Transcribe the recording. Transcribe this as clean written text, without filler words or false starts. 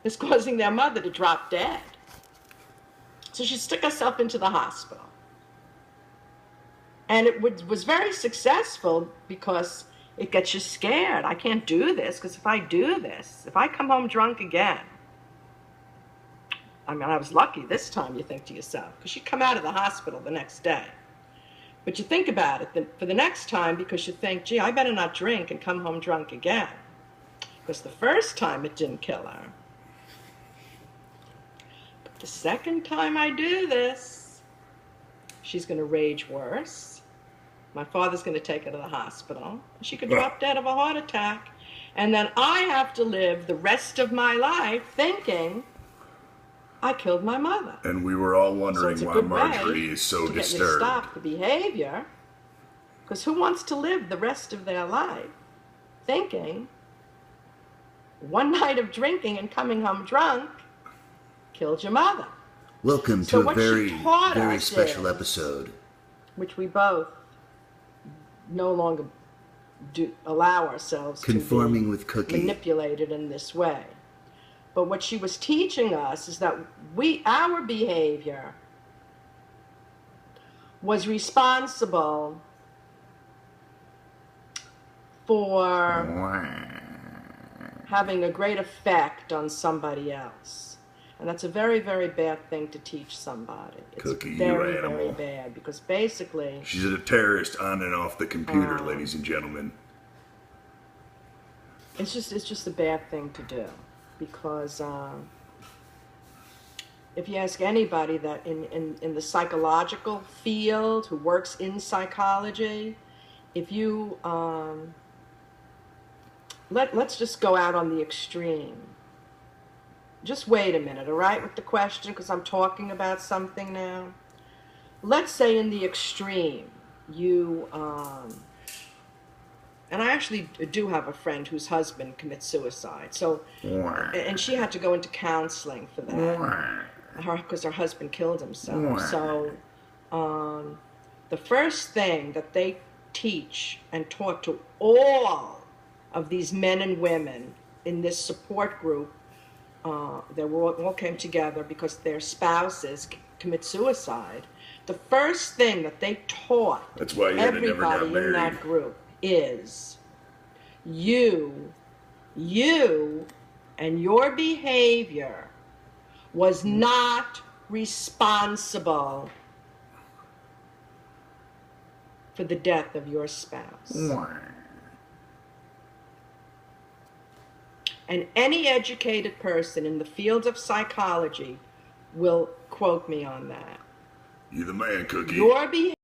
is causing their mother to drop dead. So she stuck herself into the hospital. And it was very successful because it gets you scared. I can't do this, because if I do this, if I come home drunk again, I mean, I was lucky this time, you think to yourself, because she'd come out of the hospital the next day. But you think about it, for the next time, because you think, gee, I better not drink and come home drunk again. Because the first time it didn't kill her. But the second time I do this, she's going to rage worse. My father's going to take her to the hospital. She could drop dead of a heart attack. And then I have to live the rest of my life thinking I killed my mother. And we were all wondering why Marjorie is so disturbed. To get you to stop the behavior. Because who wants to live the rest of their life thinking one night of drinking and coming home drunk killed your mother? Welcome to a very special episode. Which we both no longer allow ourselves Conforming to with Cookie. Manipulated in this way. But what she was teaching us is that our behavior was responsible for having a great effect on somebody else. And that's a very, very bad thing to teteach somebody. It's Cookie, very, you animal. very bad, because basically... She's a terrorist on and off the computer, ladies and gentlemen. It's just a bad thing to do. Because if you ask anybody that in the psychological field who works in psychology, if you let's just go out on the extreme. Just wait a minute, all right, with the question, because I'm talking about something now. Let's say in the extreme, you and I actually do have a friend whose husband commits suicide. So, and she had to go into counseling for that, because her husband killed himself. So, the first thing that they teach and taught to all of these men and women in this support group, they all came together because their spouses commit suicide. The first thing that they taught everybody in that group is you and your behavior was not responsible for the death of your spouse. And any educated person in the field of psychology will quote me on that. You're the man, Cookie. Your behavior